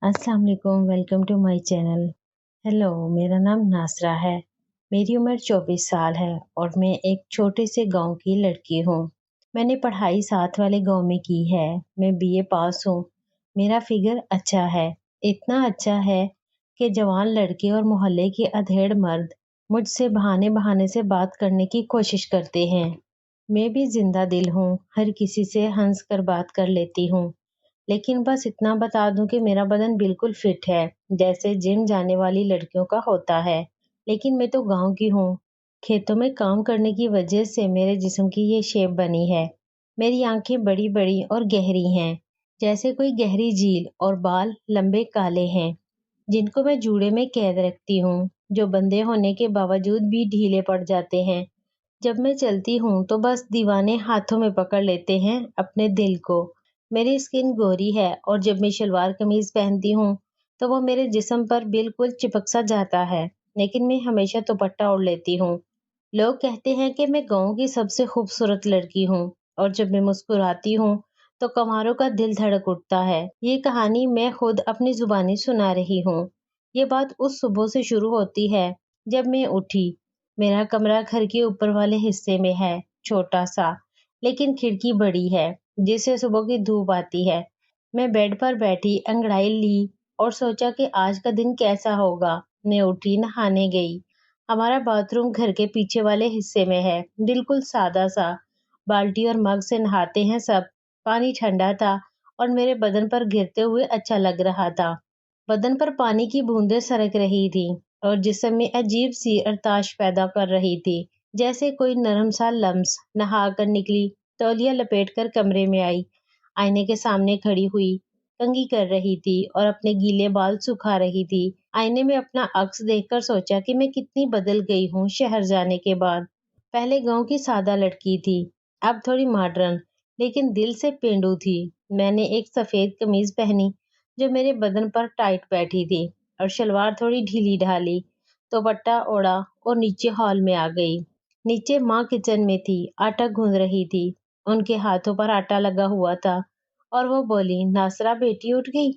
अस्सलाम वालेकुम, welcome to my channel. Hello, मेरा नाम नासरा है। मेरी उम्र 24 साल है और मैं एक छोटे से गांव की लड़की हूँ। मैंने पढ़ाई साथ वाले गांव में की है। मैं बीए पास हूँ। मेरा फिगर अच्छा है, इतना अच्छा है कि जवान लड़के और मोहल्ले के अधेड़ मर्द मुझसे बहाने बहाने से बात करने की कोशिश करते हैं। मैं भी जिंदा दिल हूँ, हर किसी से हंस कर बात कर लेती हूँ। लेकिन बस इतना बता दूं कि मेरा बदन बिल्कुल फिट है, जैसे जिम जाने वाली लड़कियों का होता है। लेकिन मैं तो गांव की हूँ। खेतों में काम करने की वजह से मेरे जिस्म की ये शेप बनी है। मेरी आंखें बड़ी बड़ी और गहरी हैं, जैसे कोई गहरी झील, और बाल लंबे काले हैं जिनको मैं जूड़े में कैद रखती हूँ, जो बंदे होने के बावजूद भी ढीले पड़ जाते हैं। जब मैं चलती हूँ तो बस दीवाने हाथों में पकड़ लेते हैं अपने दिल को। मेरी स्किन गोरी है और जब मैं शलवार कमीज पहनती हूँ तो वो मेरे जिस्म पर बिल्कुल चिपक सा जाता है। लेकिन मैं हमेशा दुपट्टा ओढ़ लेती हूँ। लोग कहते हैं कि मैं गांव की सबसे खूबसूरत लड़की हूँ, और जब मैं मुस्कुराती हूँ तो कमारों का दिल धड़क उठता है। ये कहानी मैं खुद अपनी जुबानी सुना रही हूँ। ये बात उस सुबह से शुरू होती है जब मैं उठी। मेरा कमरा घर के ऊपर वाले हिस्से में है, छोटा सा, लेकिन खिड़की बड़ी है जिससे सुबह की धूप आती है। मैं बेड पर बैठी अंगड़ाई ली और सोचा कि आज का दिन कैसा होगा। मैं उठी, नहाने गई। हमारा बाथरूम घर के पीछे वाले हिस्से में है, बिल्कुल सादा सा। बाल्टी और मग से नहाते हैं सब। पानी ठंडा था और मेरे बदन पर गिरते हुए अच्छा लग रहा था। बदन पर पानी की बूंदें सरक रही थी और जिस्म में अजीब सी अर्ताश पैदा कर रही थी, जैसे कोई नरम सा लम्स। नहा कर निकली, तौलिया लपेट कर कमरे में आई, आईने के सामने खड़ी हुई, कंघी कर रही थी और अपने गीले बाल सुखा रही थी। आईने में अपना अक्स देखकर सोचा कि मैं कितनी बदल गई हूँ शहर जाने के बाद। पहले गांव की सादा लड़की थी, अब थोड़ी मॉडर्न, लेकिन दिल से पेंडू थी। मैंने एक सफेद कमीज पहनी जो मेरे बदन पर टाइट बैठी थी, और शलवार थोड़ी ढीली ढाली, दुपट्टा ओढ़ा और नीचे हॉल में आ गई। नीचे माँ किचन में थी, आटा गूंद रही थी। उनके हाथों पर आटा लगा हुआ था और वो बोली, नासरा बेटी उठ गई,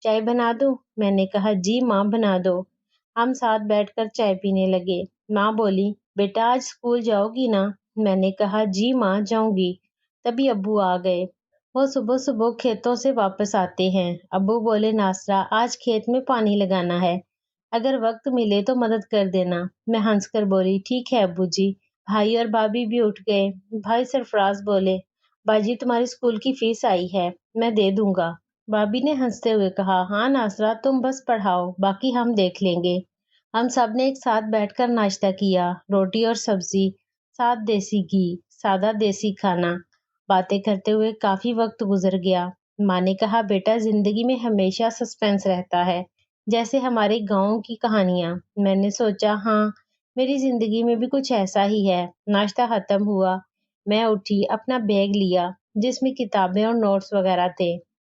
चाय बना दूं? मैंने कहा, जी माँ बना दो। हम साथ बैठकर चाय पीने लगे। माँ बोली, बेटा आज स्कूल जाओगी ना? मैंने कहा, जी माँ जाऊंगी। तभी अब्बू आ गए। वो सुबह सुबह खेतों से वापस आते हैं। अब्बू बोले, नासरा आज खेत में पानी लगाना है, अगर वक्त मिले तो मदद कर देना। मैं हंसकर बोली, ठीक है अब्बू जी। भाई और भाभी भी उठ गए। भाई सरफराज बोले, बाजी तुम्हारी स्कूल की फीस आई है, मैं दे दूंगा। भाभी ने हंसते हुए कहा, हाँ नासरा तुम बस पढ़ाओ, बाकी हम देख लेंगे। हम सब ने एक साथ बैठकर नाश्ता किया, रोटी और सब्जी, साथ देसी घी, सादा देसी खाना। बातें करते हुए काफी वक्त गुजर गया। माँ ने कहा, बेटा जिंदगी में हमेशा सस्पेंस रहता है, जैसे हमारे गाँव की कहानियां। मैंने सोचा, हाँ मेरी जिंदगी में भी कुछ ऐसा ही है। नाश्ता खत्म हुआ, मैं उठी, अपना बैग लिया जिसमें किताबें और नोट्स वगैरह थे।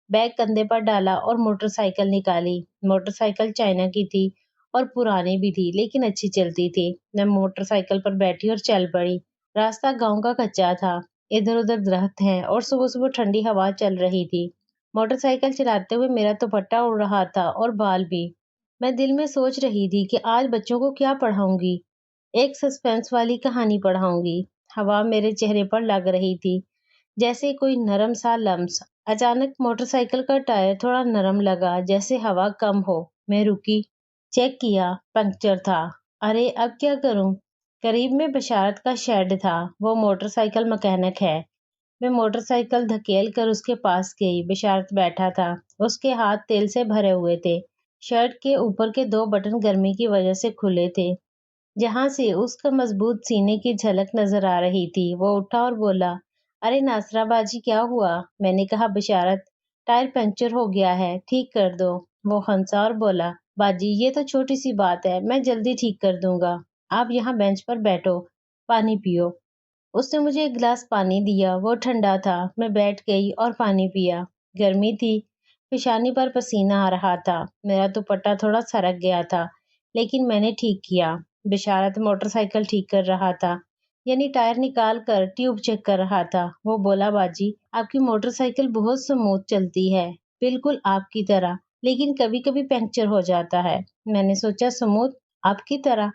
बैग कंधे पर डाला और मोटरसाइकिल निकाली। मोटरसाइकिल चाइना की थी और पुरानी भी थी, लेकिन अच्छी चलती थी। मैं मोटरसाइकिल पर बैठी और चल पड़ी। रास्ता गांव का कच्चा था, इधर उधर दरख्त हैं और सुबह सुबह ठंडी हवा चल रही थी। मोटरसाइकिल चलाते हुए मेरा दुपट्टा उड़ रहा था और बाल भी। मैं दिल में सोच रही थी कि आज बच्चों को क्या पढ़ाऊंगी। एक सस्पेंस वाली कहानी पढ़ाऊंगी। हवा मेरे चेहरे पर लग रही थी, जैसे कोई नरम सा लम्स। अचानक मोटरसाइकिल का टायर थोड़ा नरम लगा, जैसे हवा कम हो। मैं रुकी, चेक किया, पंक्चर था। अरे अब क्या करूं? करीब में बशारत का शेड था, वो मोटरसाइकिल मैकेनिक है। मैं मोटरसाइकिल धकेल कर उसके पास गई। बशारत बैठा था, उसके हाथ तेल से भरे हुए थे। शर्ट के ऊपर के दो बटन गर्मी की वजह से खुले थे, जहां से उसका मजबूत सीने की झलक नजर आ रही थी। वो उठा और बोला, अरे नासरा बाजी क्या हुआ? मैंने कहा, बशारत टायर पंचर हो गया है, ठीक कर दो। वो हंसा और बोला, बाजी ये तो छोटी सी बात है, मैं जल्दी ठीक कर दूंगा। आप यहाँ बेंच पर बैठो, पानी पियो। उसने मुझे एक गिलास पानी दिया, वो ठंडा था। मैं बैठ गई और पानी पिया। गर्मी थी, पेशानी पर पसीना आ रहा था। मेरा दुपट्टा थोड़ा सरक गया था, लेकिन मैंने ठीक किया। बिशारत मोटरसाइकिल ठीक कर रहा था, यानी टायर निकाल कर ट्यूब चेक कर रहा था। वो बोला, बाजी आपकी मोटरसाइकिल बहुत स्मूथ चलती है, बिल्कुल आपकी तरह। لیکن کبھی کبھی پنکچر ہو جاتا ہے۔ میں نے سوچا سمود آپ کی طرح،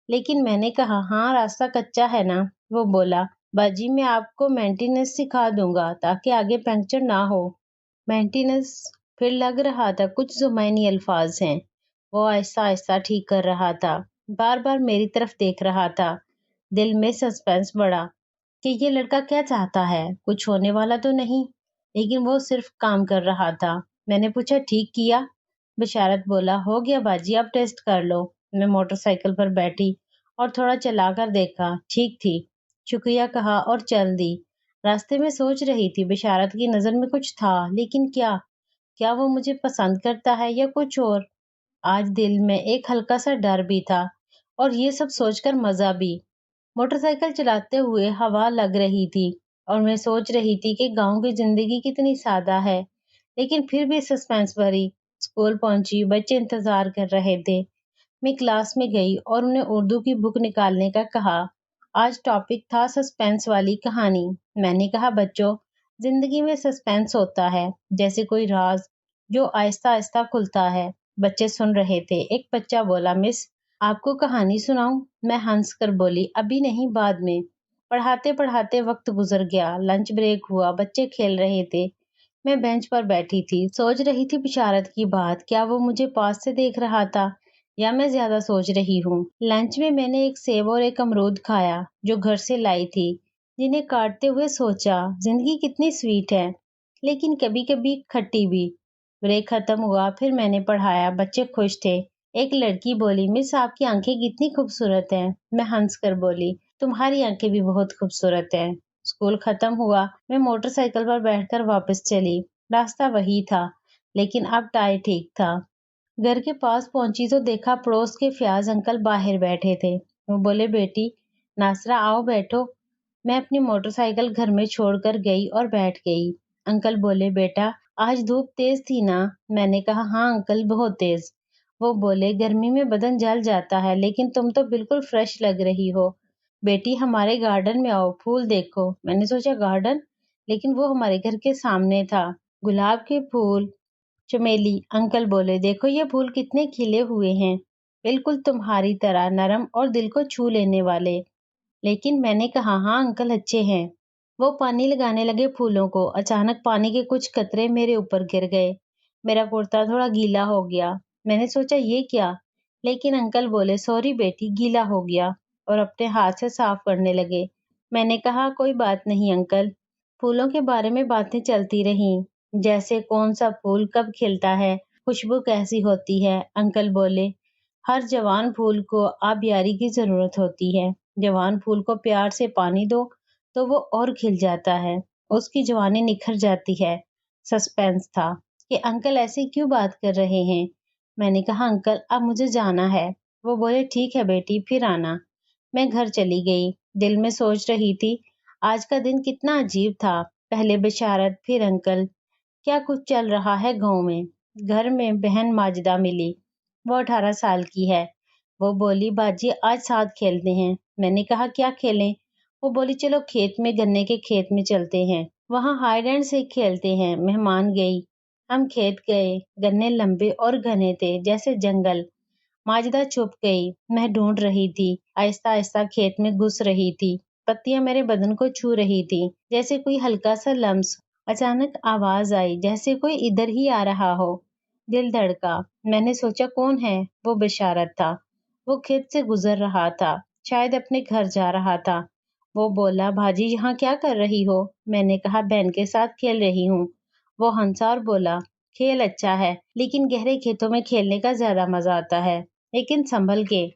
لیکن میں نے کہا ہاں راستہ کچا ہے نا۔ وہ بولا باجی میں آپ کو مینٹیننس سکھا دوں گا تاکہ آگے پنکچر نہ ہو۔ مینٹیننس پھر لگ رہا تھا کچھ زمینی الفاظ ہیں۔ وہ آہستہ آہستہ ٹھیک کر رہا تھا، بار بار میری طرف دیکھ رہا تھا۔ دل میں سسپینس بڑھا کہ یہ لڑکا کیا چاہتا ہے، کچھ ہونے والا تو نہیں، لیکن وہ صرف کام کر رہا تھا۔ میں نے پوچھا ٹھیک کیا؟ بشارت بولا ہو گیا باجی اب ٹیسٹ کر لو۔ میں موٹر سائیکل پر بیٹھی اور تھوڑا چلا کر دیکھا، ٹھیک تھی، شکریہ کہا اور چل دی۔ راستے میں سوچ رہی تھی بشارت کی نظر میں کچھ تھا، لیکن کیا وہ مجھے پسند کرتا ہے یا کچھ اور؟ آج دل میں ایک ہلکا سا ڈر بھی تھا اور یہ سب سوچ کر مزہ بھی۔ موٹر سائیکل چلاتے ہوئے ہوا لگ رہی تھی اور میں سوچ رہی تھی کہ گاؤں کی زندگی کتنی سادہ ہے، لیکن پھر بھی سسپینس بھری۔ اسکول پہنچی، بچے انتظار کر رہے تھے۔ میں کلاس میں گئی اور انہیں اردو کی بک نکالنے کا کہا۔ آج ٹاپک تھا سسپینس والی کہانی۔ میں نے کہا بچوں، زندگی میں سسپینس ہوتا ہے، جیسے کوئی راز جو آہستہ آہستہ کھلتا ہے۔ بچے سن رہے تھے۔ ایک بچہ بولا مس آپ کو کہانی سناؤں؟ میں ہنس کر بولی ابھی نہیں، بعد میں۔ پڑھاتے پڑھاتے وقت گزر گیا، لنچ بریک ہوا، بچے کھیل رہے تھے۔ میں بینچ پر بیٹھی تھی، سوچ رہی تھی بشارت کی بات، کیا وہ مجھے پاس سے دیکھ رہا تھا یا میں زیادہ سوچ رہی ہوں؟ لنچ میں نے ایک سیب اور ایک امرود کھایا جو گھر سے لائی تھی، جنہیں کاٹتے ہوئے سوچا زندگی کتنی سویٹ ہے، لیکن کبھی کبھی کھٹی بھی۔ بریک ختم ہوا، پھر میں نے پڑھایا، بچے خوش تھے۔ ایک لڑکی بولی مس آپ کی آنکھیں کتنی خوبصورت ہیں۔ میں ہنس کر بولی تمہاری آنکھیں بھی بہت خوبصورت ہیں۔ اسکول ختم ہوا، میں موٹر سائیکل پر بیٹھ کر واپس چلی۔ راستہ وہی تھا، لیکن اب ٹائر ٹھیک تھا۔ گھر کے پاس پہنچی تو دیکھا پڑوس کے فیاض انکل باہر بیٹھے تھے۔ وہ بولے بیٹی ناصرہ آؤ بیٹھو۔ میں اپنی موٹر سائیکل گھر میں چھوڑ کر گئی اور بیٹھ گئی۔ انکل بولے بیٹا آج دھوپ تیز تھی نا؟ میں نے کہا ہاں انکل بہت تیز۔ وہ بولے گرمی میں بدن جل جاتا ہے، لیکن تم تو بالکل فریش لگ رہی ہو۔ بیٹی ہمارے گارڈن میں آؤ، پھول دیکھو۔ میں نے سوچا گارڈن، لیکن وہ ہمارے گھر کے سامنے تھا، گلاب کے پھول، چمیلی۔ انکل بولے دیکھو یہ پھول کتنے کھلے ہوئے ہیں، بالکل تمہاری طرح نرم اور دل کو چھو لینے والے۔ لیکن میں نے کہا ہاں انکل اچھے ہیں۔ وہ پانی لگانے لگے پھولوں کو، اچانک پانی کے کچھ قطرے میرے اوپر گر گئے، میرا کرتا تھوڑا گیلا ہو گیا۔ میں نے سوچا یہ کیا، لیکن انکل بولے سوری بیٹی گیلا ہو گیا، اور اپنے ہاتھ سے صاف کرنے لگے۔ میں نے کہا کوئی بات نہیں انکل۔ پھولوں کے بارے میں باتیں چلتی رہیں، جیسے کون سا پھول کب کھلتا ہے، خوشبو کیسی ہوتی ہے۔ انکل بولے ہر جوان پھول کو آبیاری کی ضرورت ہوتی ہے، جوان پھول کو پیار سے پانی دو تو وہ اور کھل جاتا ہے، اس کی جوانی نکھر جاتی ہے۔ سسپینس تھا کہ انکل ایسے کیوں بات کر رہے ہیں۔ میں نے کہا انکل اب مجھے جانا ہے۔ وہ بولے ٹھیک ہے بیٹی پھر آنا۔ میں گھر چلی گئی، دل میں سوچ رہی تھی آج کا دن کتنا عجیب تھا، پہلے بشارت پھر انکل، کیا کچھ چل رہا ہے گاؤں میں۔ گھر میں بہن ماجدہ ملی، وہ 18 سال کی ہے۔ وہ بولی باجی آج ساتھ کھیلتے ہیں۔ میں نے کہا کیا کھیلیں؟ وہ بولی چلو کھیت میں، گنے کے کھیت میں چلتے ہیں، وہاں ہائیڈ اینڈ سیک کھیلتے ہیں۔ مہمان گئی، ہم کھیت گئے، گنے لمبے اور گھنے تھے جیسے جنگل۔ ماجدہ چھپ گئی، میں ڈھونڈ رہی تھی، آہستہ آہستہ کھیت میں گھس رہی تھی، پتیاں میرے بدن کو چھو رہی تھی جیسے کوئی ہلکا سا لمس۔ اچانک آواز آئی جیسے کوئی ادھر ہی آ رہا ہو، دل دھڑکا۔ میں نے سوچا کون ہے؟ وہ بشارت تھا، وہ کھیت سے گزر رہا تھا، شاید اپنے گھر جا رہا تھا۔ وہ بولا بھاجی یہاں کیا کر رہی ہو؟ میں نے کہا بہن کے ساتھ کھیل رہی ہوں۔ وہ ہنسا اور بولا کھیل اچھا ہے، لیکن گہرے کھیتوں میں کھیلنے کا زیادہ مزہ آتا ہے، لیکن سنبھل کے،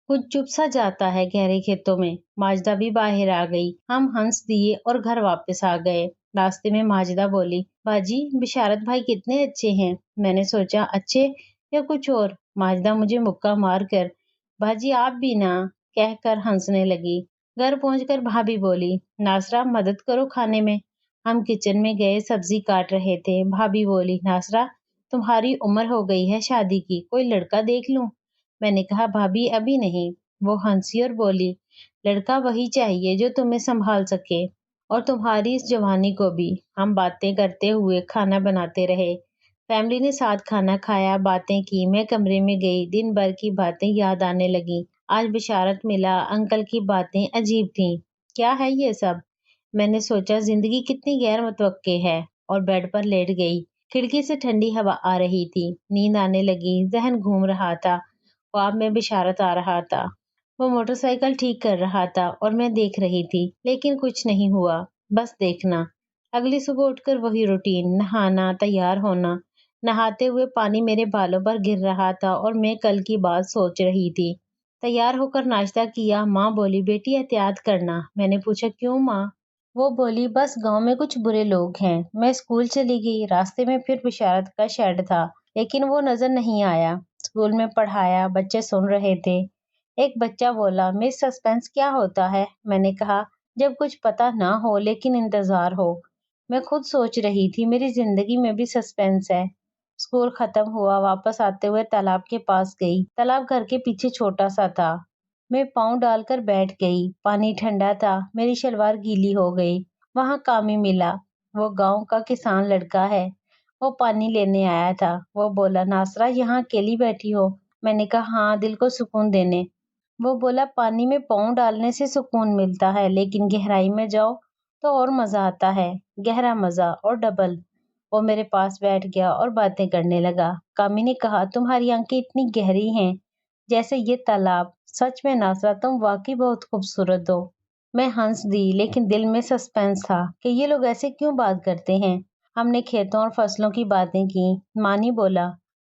کچھ چپ سا جاتا ہے گہرے کھیتوں میں۔ ماجدہ بھی باہر آ گئی، ہم ہنس دیے اور گھر واپس آ گئے۔ راستے میں ماجدہ بولی باجی بشارت بھائی کتنے اچھے ہیں۔ میں نے سوچا اچھے یا کچھ اور۔ ماجدہ مجھے مکہ مار کر باجی آپ بھی نا کہہ کر ہنسنے لگی۔ گھر پہنچ کر بھابھی بولی ناصرہ مدد کرو کھانے میں۔ ہم کچن میں گئے، سبزی کاٹ رہے تھے۔ بھابھی بولی ناصرہ تمہاری عمر ہو گئی ہے شادی کی، کوئی لڑکا دیکھ لوں؟ میں نے کہا بھابھی ابھی نہیں۔ وہ ہنسی اور بولی لڑکا وہی چاہیے جو تمہیں سنبھال سکے اور تمہاری اس جوانی کو بھی۔ ہم باتیں کرتے ہوئے کھانا بناتے رہے، फैमिली ने साथ खाना खाया, बातें की, मैं कमरे में गई, दिन भर की बातें याद आने लगी। आज बिशारत मिला, अंकल की बातें अजीब थीं। क्या है ये सब? मैंने सोचा जिंदगी कितनी गैर मुतवक्के है और बेड पर लेट गई। खिड़की से ठंडी हवा आ रही थी, नींद आने लगी, जहन घूम रहा था, ख्वाब में बिशारत आ रहा था। वो मोटरसाइकिल ठीक कर रहा था और मैं देख रही थी, लेकिन कुछ नहीं हुआ, बस देखना। अगली सुबह उठकर वही रूटीन, नहाना, तैयार होना। नहाते हुए पानी मेरे बालों पर गिर रहा था और मैं कल की बात सोच रही थी। तैयार होकर नाश्ता किया, माँ बोली बेटी एहतियात करना। मैंने पूछा क्यों माँ? वो बोली बस गांव में कुछ बुरे लोग हैं। मैं स्कूल चली गई, रास्ते में फिर बिशारत का शेड था, लेकिन वो नजर नहीं आया। स्कूल में पढ़ाया, बच्चे सुन रहे थे। एक बच्चा बोला मिस सस्पेंस क्या होता है? मैंने कहा जब कुछ पता ना हो लेकिन इंतजार हो। मैं खुद सोच रही थी मेरी जिंदगी में भी सस्पेंस है। स्कूल खत्म हुआ, वापस आते हुए तालाब के पास गई। तालाब घर के पीछे छोटा सा था। मैं पाँव डालकर बैठ गई। पानी ठंडा था, मेरी शलवार गीली हो गई। वहां कामी मिला। वो गांव का किसान लड़का है। वो पानी लेने आया था। वो बोला नासरा यहाँ अकेली बैठी हो? मैंने कहा हाँ, दिल को सुकून देने। वो बोला पानी में पाँव डालने से सुकून मिलता है, लेकिन गहराई में जाओ तो और मजा आता है। गहरा मजा और डबल। वो मेरे पास बैठ गया और बातें करने लगा। कामी ने कहा तुम्हारी आंखें इतनी गहरी हैं जैसे ये तालाब। सच में नासरा तुम वाकई बहुत खूबसूरत हो। मैं हंस दी, लेकिन दिल में सस्पेंस था कि ये लोग ऐसे क्यों बात करते हैं। हमने खेतों और फसलों की बातें की। मानी बोला,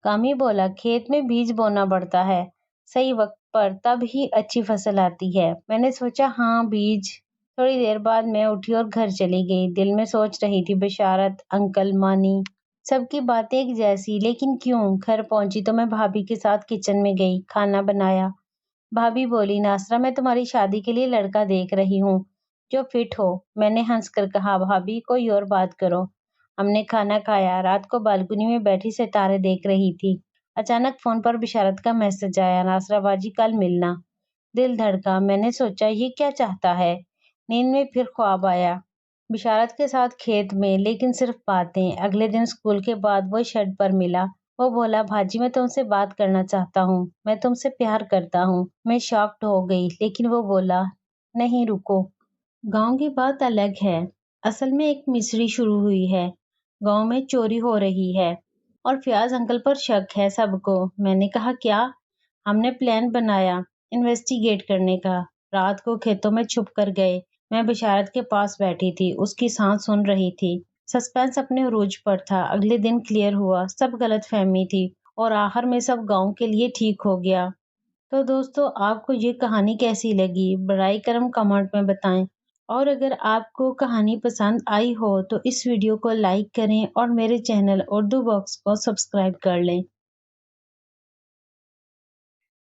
कामी बोला खेत में बीज बोना पड़ता है सही वक्त पर, तब ही अच्छी फसल आती है। मैंने सोचा हाँ बीज। थोड़ी देर बाद मैं उठी और घर चली गई। दिल में सोच रही थी बिशारत, अंकल, मानी, सबकी बातें एक जैसी, लेकिन क्यों? घर पहुंची तो मैं भाभी के साथ किचन में गई, खाना बनाया। भाभी बोली नासरा मैं तुम्हारी शादी के लिए लड़का देख रही हूँ जो फिट हो। मैंने हंसकर कहा भाभी कोई और बात करो। हमने खाना खाया। रात को बालकनी में बैठी सितारे देख रही थी। अचानक फोन पर बिशारत का मैसेज आया, नासरा बाजी कल मिलना। दिल धड़का। मैंने सोचा ये क्या चाहता है। नींद में फिर ख्वाब आया, बिशारत के साथ खेत में, लेकिन सिर्फ बातें। अगले दिन स्कूल के बाद वो शेड पर मिला। वो बोला भाजी मैं तुमसे बात करना चाहता हूँ, मैं तुमसे प्यार करता हूँ। मैं शॉक्ड हो गई, लेकिन वो बोला नहीं रुको, गांव की बात अलग है। असल में एक मिस्ट्री शुरू हुई है। गांव में चोरी हो रही है और फयाज अंकल पर शक है सबको। मैंने कहा क्या? हमने प्लान बनाया इन्वेस्टिगेट करने का। रात को खेतों में छुप कर गए। मैं बिशारत के पास बैठी थी, उसकी सांस सुन रही थी। सस्पेंस अपने उरूज पर था। अगले दिन क्लियर हुआ सब गलत फहमी थी और आखिर में सब गांव के लिए ठीक हो गया। तो दोस्तों आपको ये कहानी कैसी लगी? बराए करम कमेंट में बताएं। और अगर आपको कहानी पसंद आई हो तो इस वीडियो को लाइक करें और मेरे चैनल उर्दू बॉक्स को सब्सक्राइब कर लें।